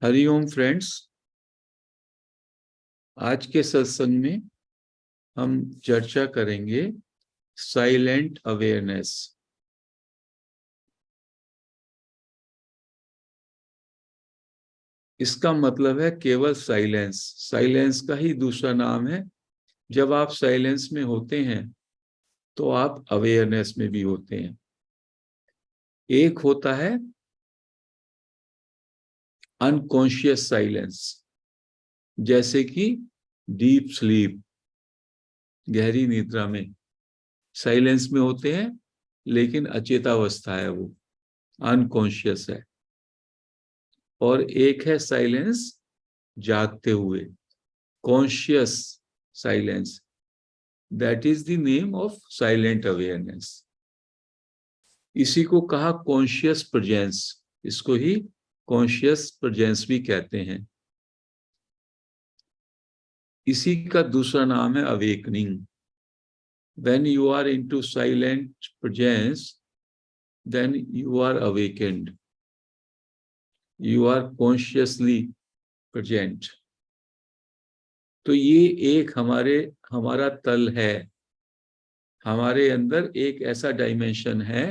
Hariom friends. आज के सत्संग में हम चर्चा करेंगे साइलेंट अवेयरनेस। इसका मतलब है केवल साइलेंस। साइलेंस का ही दूसरा नाम है। जब आप साइलेंस में होते हैं तो आप अवेयरनेस में भी होते हैं। एक होता है अनकॉन्शियस साइलेंस, जैसे कि डीप स्लीप, गहरी निद्रा में साइलेंस में होते हैं, लेकिन अचेतावस्था है, वो अनकॉन्शियस है। और एक है साइलेंस जागते हुए, conscious silence. That is the name of silent awareness. इसी को कहा कॉन्शियस प्रेजेंस। इसको ही कॉन्शियस प्रेजेंस भी कहते हैं। इसी का दूसरा नाम है awakening. When you are into silent presence, then you are awakened, you are consciously present. तो ये एक हमारा तल है। हमारे अंदर एक ऐसा डायमेंशन है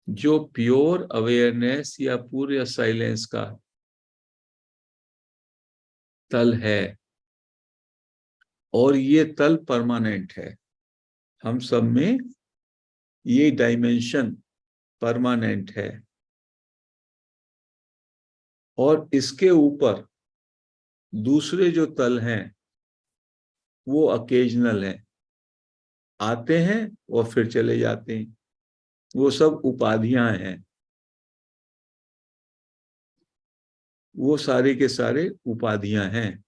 जो प्योर अवेयरनेस या पूरे साइलेंस का तल है। और ये तल परमानेंट है। हम सब में ये डायमेंशन परमानेंट है। और इसके ऊपर दूसरे जो तल हैं वो अकेजनल हैं, आते हैं और फिर चले जाते हैं। वो सब उपाधियां हैं। वो सारे के सारे उपाधियां हैं।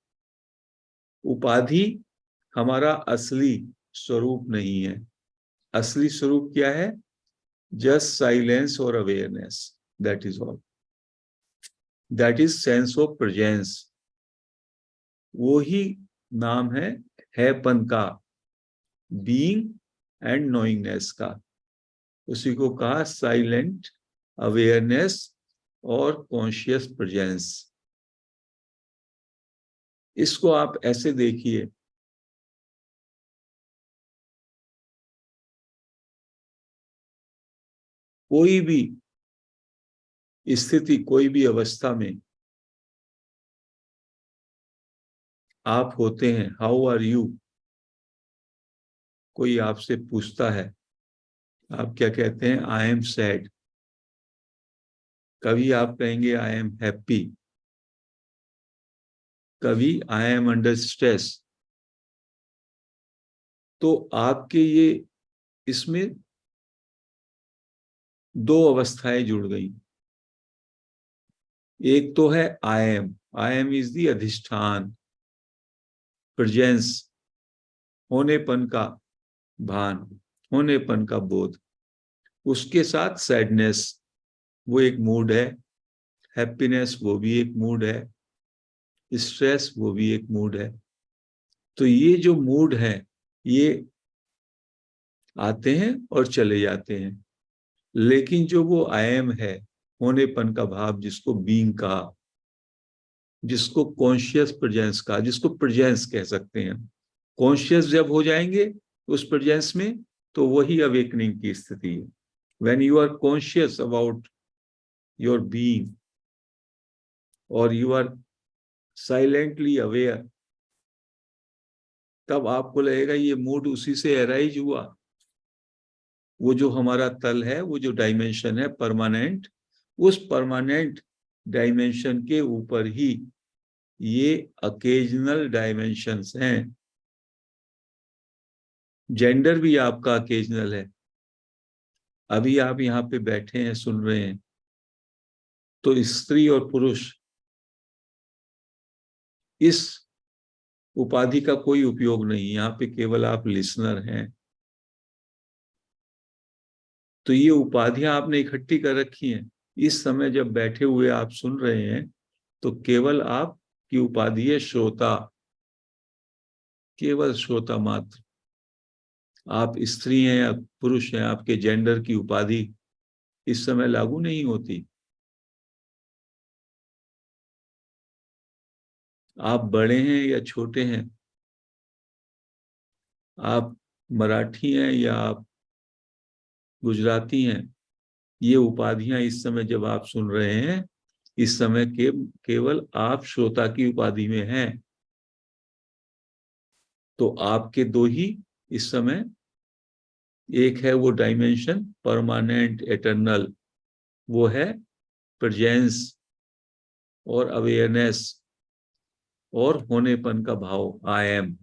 उपाधि हमारा असली स्वरूप नहीं है। असली स्वरूप क्या है? जस्ट साइलेंस और awareness, that is all. That is sense of presence. वो ही नाम हैपन का, बीइंग एंड नोइंगनेस का। उसी को कहा साइलेंट अवेयरनेस और कॉन्शियस प्रेजेंस। इसको आप ऐसे देखिए, कोई भी स्थिति, कोई भी अवस्था में आप होते हैं, हाउ आर यू, कोई आपसे पूछता है, आप क्या कहते हैं? I am sad. कभी आप कहेंगे आई एम हैप्पी, कभी आई एम अंडर स्ट्रेस। तो आपके ये इसमें दो अवस्थाएं जुड़ गई। एक तो है आई एम इज द अधिष्ठान, प्रेजेंस, होनेपन का भान, होनेपन का बोध। उसके साथ सैडनेस, वो एक मूड है। हैप्पीनेस, वो भी एक मूड है। स्ट्रेस, वो भी एक मूड है। तो ये जो मूड है, ये आते हैं और चले जाते हैं। लेकिन जो वो आई एम है, होनेपन का भाव, जिसको बीइंग का, जिसको कॉन्शियस प्रेजेंस का, जिसको प्रेजेंस कह सकते हैं, कॉन्शियस जब हो जाएंगे उस प्रेजेंस में, तो वही अवेकनिंग की स्थिति है। When you are conscious about your being और यू आर साइलेंटली अवेयर, तब आपको लगेगा ये मूड उसी से अराइज हुआ। वो जो हमारा तल है, वो जो डायमेंशन है परमानेंट, उस परमानेंट डायमेंशन के ऊपर ही ये अकेजनल डायमेंशंस हैं। जेंडर भी आपका अकेजनल है। अभी आप यहाँ पे बैठे हैं, सुन रहे हैं, तो स्त्री और पुरुष, इस उपाधि का कोई उपयोग नहीं। यहाँ पे केवल आप लिसनर हैं। तो ये उपाधियां आपने इकट्ठी कर रखी हैं। इस समय जब बैठे हुए आप सुन रहे हैं, तो केवल आपकी उपाधि है श्रोता, केवल श्रोता मात्र। आप स्त्री हैं या पुरुष हैं, आपके जेंडर की उपाधि इस समय लागू नहीं होती। आप बड़े हैं या छोटे हैं, आप मराठी हैं या आप गुजराती हैं, ये उपाधियां इस समय जब आप सुन रहे हैं, इस समय केवल आप श्रोता की उपाधि में हैं। तो आपके दो ही इस समय, एक है वो डायमेंशन परमानेंट एटर्नल, वो है प्रेजेंस और अवेयरनेस और होनेपन का भाव, आई एम।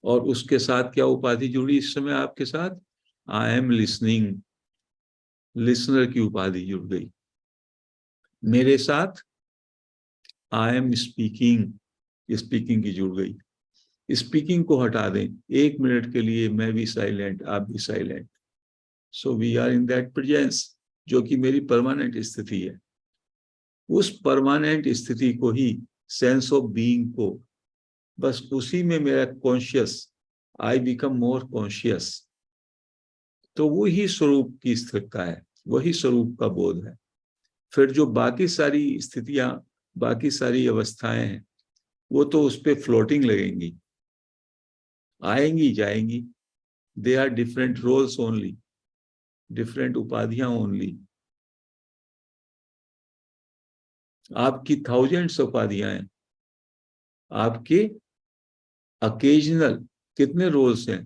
और उसके साथ क्या उपाधि जुड़ी इस समय आपके साथ? आई एम लिसनिंग, लिसनर की उपाधि जुड़ गई। मेरे साथ आई एम स्पीकिंग, स्पीकिंग की जुड़ गई। स्पीकिंग को हटा दें, 1 मिनट के लिए मैं भी साइलेंट, आप भी silent, so we are in that presence, जो कि मेरी परमानेंट स्थिति है। उस परमानेंट स्थिति को ही, सेंस ऑफ बीइंग को, बस उसी में मेरा conscious, I become more conscious, तो वही स्वरूप की स्थिरता है, वही स्वरूप का बोध है। फिर जो बाकी सारी स्थितियां, बाकी सारी अवस्थाएं हैं, वो तो उस पर फ्लोटिंग लगेंगी, आएंगी जाएंगी। They are different roles only, different उपाधियां ओनली। आपकी थाउजेंड्स उपाधियां हैं, आपके अकेजनल कितने रोल्स हैं?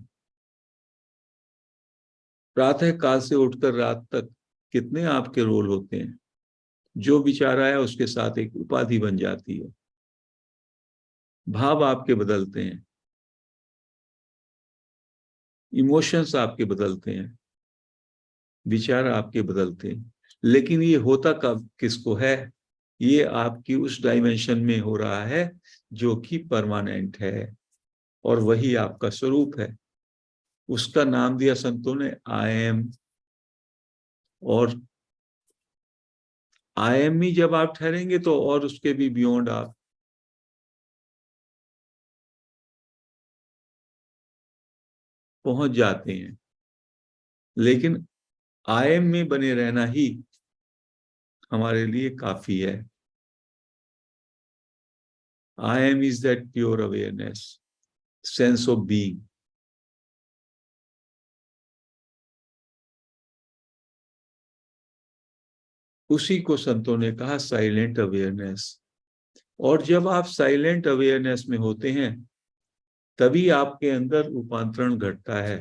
प्रातः काल से उठकर रात तक कितने आपके रोल होते हैं? जो विचार आया उसके साथ एक उपाधि बन जाती है। भाव आपके बदलते हैं, इमोशंस आपके बदलते हैं, विचार आपके बदलते हैं। लेकिन ये होता कब किसको है? ये आपकी उस डायमेंशन में हो रहा है जो कि परमानेंट है, और वही आपका स्वरूप है। उसका नाम दिया संतों ने आई एम। और आई एम ही जब आप ठहरेंगे तो और उसके भी बियॉन्ड आप पहुंच जाते हैं। लेकिन आई एम में बने रहना ही हमारे लिए काफी है। I am is that pure awareness, sense of being. उसी को संतों ने कहा साइलेंट अवेयरनेस। और जब आप साइलेंट अवेयरनेस में होते हैं, तभी आपके अंदर रूपांतरण घटता है।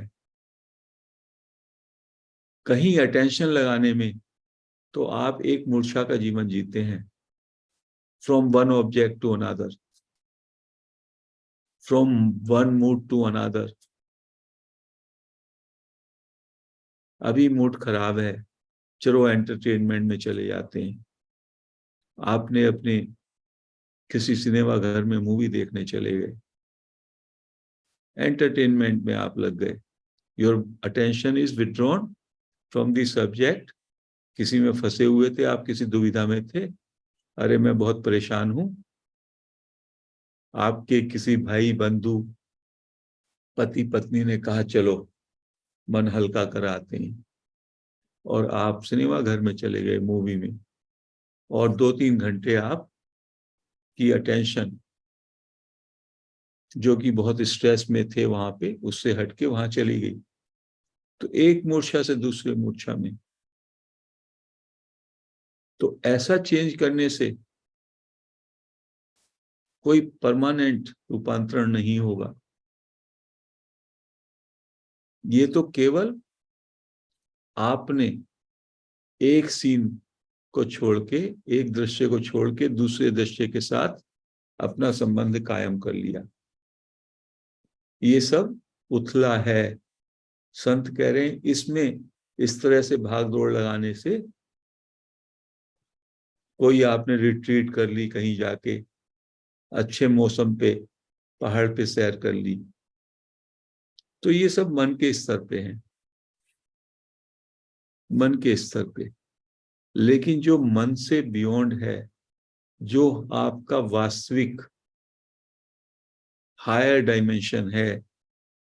कहीं अटेंशन लगाने में तो आप एक मूर्छा का जीवन जीते हैं, from one object to another, from one mood to another. अभी मूड खराब है, चलो एंटरटेनमेंट में चले जाते हैं। आपने अपने किसी सिनेमा घर में मूवी देखने चले गए, एंटरटेनमेंट में आप लग गए, your attention is withdrawn from the subject. किसी में फंसे हुए थे आप, किसी दुविधा में थे, अरे मैं बहुत परेशान हूं। आपके किसी भाई बंधु, पति पत्नी ने कहा चलो मन हल्का कराते हैं, और आप सिनेमा घर में चले गए मूवी में, और 2-3 घंटे आप की अटेंशन, जो कि बहुत स्ट्रेस में थे वहां पे, उससे हटके वहां चली गई। तो एक मूर्छा से दूसरे मूर्छा में, तो ऐसा चेंज करने से कोई परमानेंट रूपांतरण नहीं होगा। ये तो केवल आपने एक सीन को छोड़ के, एक दृश्य को छोड़ के दूसरे दृश्य के साथ अपना संबंध कायम कर लिया। ये सब उथला है। संत कह रहे हैं इसमें इस तरह से भाग दौड़ लगाने से, कोई आपने रिट्रीट कर ली कहीं जाके, अच्छे मौसम पे पहाड़ पे सैर कर ली, तो ये सब मन के स्तर पे है, मन के स्तर पे। लेकिन जो मन से बियॉन्ड है, जो आपका वास्तविक हायर डायमेंशन है,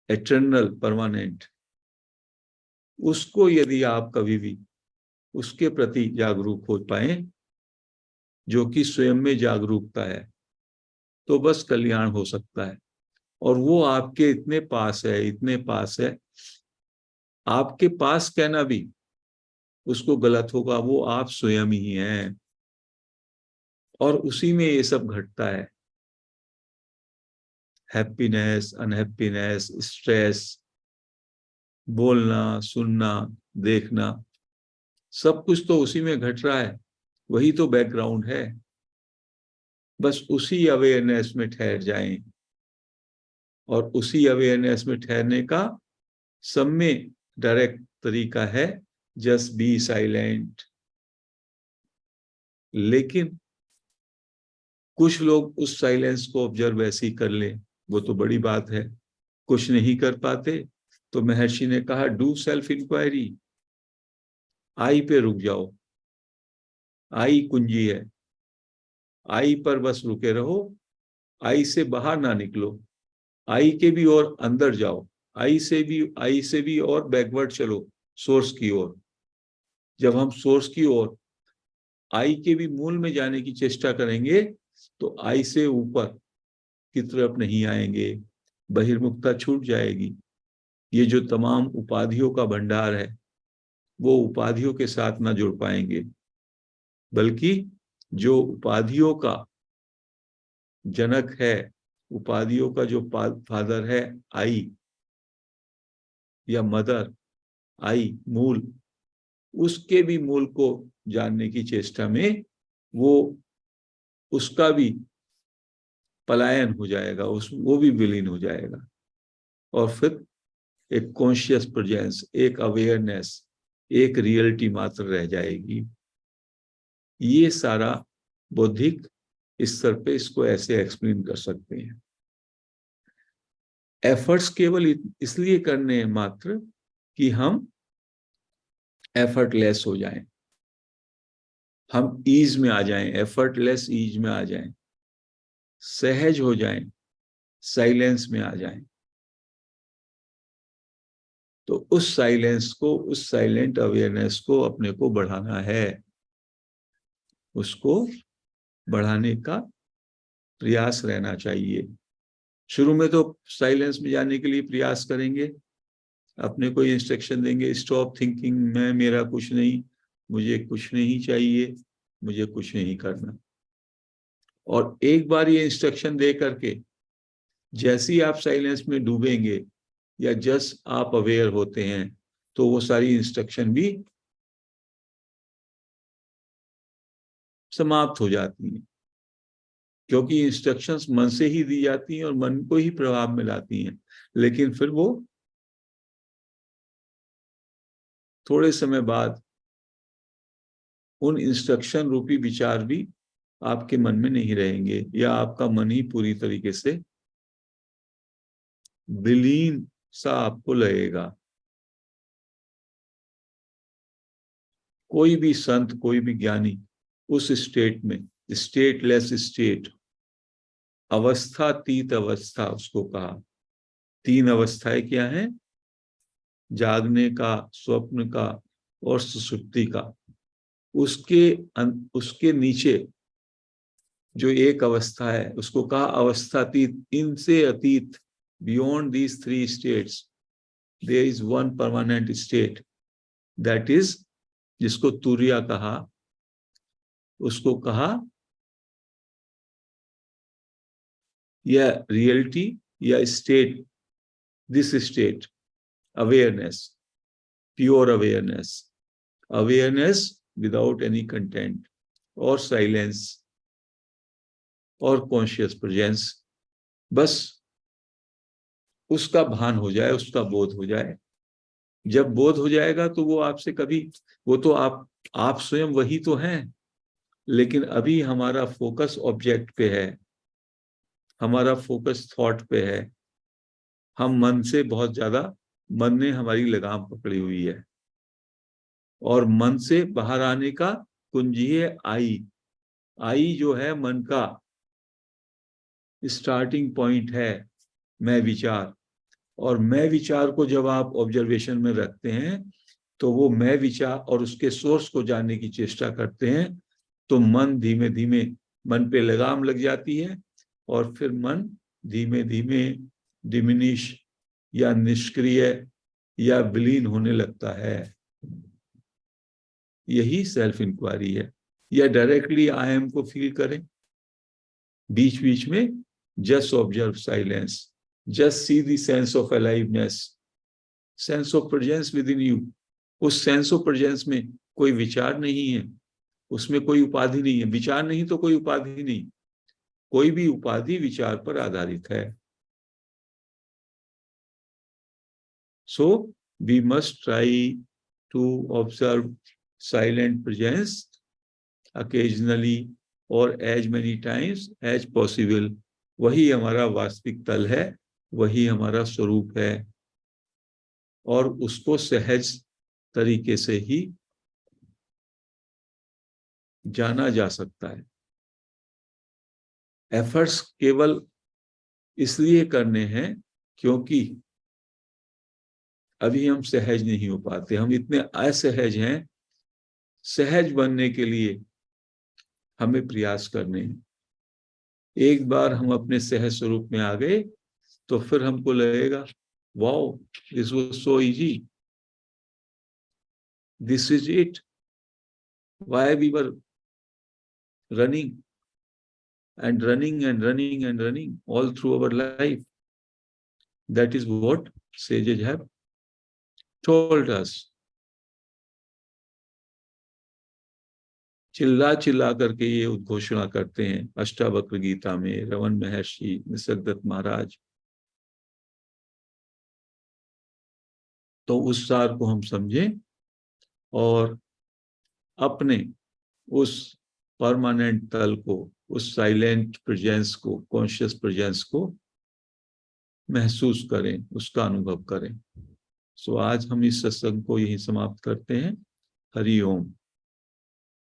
एटर्नल परमानेंट, उसको यदि आप कभी भी उसके प्रति जागरूक हो पाए, जो कि स्वयं में जागरूकता है, तो बस कल्याण हो सकता है। और वो आपके इतने पास है, इतने पास है, आपके पास कहना भी उसको गलत होगा, वो आप स्वयं ही हैं। और उसी में ये सब घटता है, हैप्पीनेस, अनहैप्पीनेस, स्ट्रेस, बोलना, सुनना, देखना, सब कुछ तो उसी में घट रहा है। वही तो बैकग्राउंड है। बस उसी अवेयरनेस में ठहर जाएं, और उसी अवेयरनेस में ठहरने का सब में डायरेक्ट तरीका है, जस्ट बी साइलेंट। लेकिन कुछ लोग उस साइलेंस को ऑब्जर्व ऐसे ही कर लें, वो तो बड़ी बात है। कुछ नहीं कर पाते, तो महर्षि ने कहा डू सेल्फ इंक्वायरी। आई पे रुक जाओ, आई कुंजी है, आई पर बस रुके रहो, आई से बाहर ना निकलो, आई के भी और अंदर जाओ, आई से भी और बैकवर्ड चलो, सोर्स की ओर। जब हम सोर्स की ओर, आई के भी मूल में जाने की चेष्टा करेंगे, तो आई से ऊपर की तरफ नहीं आएंगे, बहिर्मुखता छूट जाएगी। ये जो तमाम उपाधियों का भंडार है, वो उपाधियों के साथ ना जुड़ पाएंगे, बल्कि जो उपाधियों का जनक है, उपाधियों का जो फादर है, आई या मदर, आई मूल, उसके भी मूल को जानने की चेष्टा में वो, उसका भी पलायन हो जाएगा, वो भी विलीन हो जाएगा। और फिर एक कॉन्शियस प्रेजेंस, एक अवेयरनेस, एक रियलिटी मात्र रह जाएगी। ये सारा बौद्धिक स्तर पे इसको ऐसे एक्सप्लेन कर सकते हैं। एफर्ट्स केवल इसलिए करने हैं मात्र कि हम एफर्टलेस हो जाएं, हम ईज में आ जाएं, एफर्टलेस ईज में आ जाएं, सहज हो जाएं, साइलेंस में आ जाएं। तो उस साइलेंस को, उस साइलेंट अवेयरनेस को अपने को बढ़ाना है, उसको बढ़ाने का प्रयास रहना चाहिए। शुरू में तो साइलेंस में जाने के लिए प्रयास करेंगे, अपने को इंस्ट्रक्शन देंगे, स्टॉप थिंकिंग, मैं, मेरा कुछ नहीं, मुझे कुछ नहीं चाहिए, मुझे कुछ नहीं करना। और एक बार ये इंस्ट्रक्शन दे करके जैसे ही आप साइलेंस में डूबेंगे या जस्ट आप अवेयर होते हैं, तो वो सारी इंस्ट्रक्शन भी समाप्त हो जाती हैं, क्योंकि इंस्ट्रक्शंस मन से ही दी जाती हैं और मन को ही प्रभाव में लाती हैं। लेकिन फिर वो थोड़े समय बाद उन इंस्ट्रक्शन रूपी विचार भी आपके मन में नहीं रहेंगे, या आपका मन ही पूरी तरीके से विलीन सा आपको लगेगा। कोई भी संत, कोई भी ज्ञानी उस स्टेट में, स्टेटलेस स्टेट, अवस्थातीत अवस्था उसको कहा। 3 अवस्थाएं क्या हैं? जागने का, स्वप्न का और सुषुप्ति का। उसके नीचे जो एक अवस्था है, उसको कहा अवस्थातीत। इनसे अतीत, beyond these 3 states there is one permanent state, that is, जिसको तुरिया कहा, उसको कहा या रियलिटी या state, this state, awareness, pure awareness, awareness without any content, और साइलेंस, और कॉन्शियस प्रेजेंस। बस उसका भान हो जाए, उसका बोध हो जाए। जब बोध हो जाएगा तो वो आपसे कभी, वो तो आप स्वयं वही तो हैं, लेकिन अभी हमारा फोकस ऑब्जेक्ट पे है, हमारा फोकस थॉट पे है। हम मन से बहुत ज्यादा, मन ने हमारी लगाम पकड़ी हुई है, और मन से बाहर आने का कुंजी है आई। आई जो है मन का स्टार्टिंग पॉइंट है, मैं विचार। और मैं विचार को जब आप ऑब्जर्वेशन में रखते हैं, तो वो मैं विचार और उसके सोर्स को जानने की चेष्टा करते हैं, तो मन धीमे धीमे, मन पे लगाम लग जाती है, और फिर मन धीमे धीमे डिमिनिश या निष्क्रिय या विलीन होने लगता है। यही सेल्फ इंक्वायरी है। या डायरेक्टली आई एम को फील करें, बीच बीच में just observe silence, just see the sense of aliveness, sense of presence with in you. उस सेंस ऑफ प्रेजेंस में कोई विचार नहीं है, उसमें कोई उपाधि नहीं है। विचार नहीं तो कोई उपाधि नहीं, कोई भी उपाधि विचार पर आधारित है। So we must try to observe silent presence occasionally और as many times as possible। वही हमारा वास्तविक तल है, वही हमारा स्वरूप है, और उसको सहज तरीके से ही जाना जा सकता है। एफर्ट्स केवल इसलिए करने हैं क्योंकि अभी हम सहज नहीं हो पाते, हम इतने असहज हैं। सहज बनने के लिए हमें प्रयास करने हैं। एक बार हम अपने सहज स्वरूप में आ गए तो फिर हमको लगेगा wow, this was so easy, this is it, why we were running and running and running and running all through our life। That is what sages have told us। चिल्ला चिल्ला करके ये उद्घोषणा करते हैं अष्टावक्र गीता में रमन महर्षि, निसर्गदत्त महाराज। तो उस सार को हम समझें और अपने उस परमानेंट तल को, उस साइलेंट प्रेजेंस को, कॉन्शियस प्रेजेंस को महसूस करें, उसका अनुभव करें। सो आज हम इस सत्संग को यहीं समाप्त करते हैं। हरि ओम।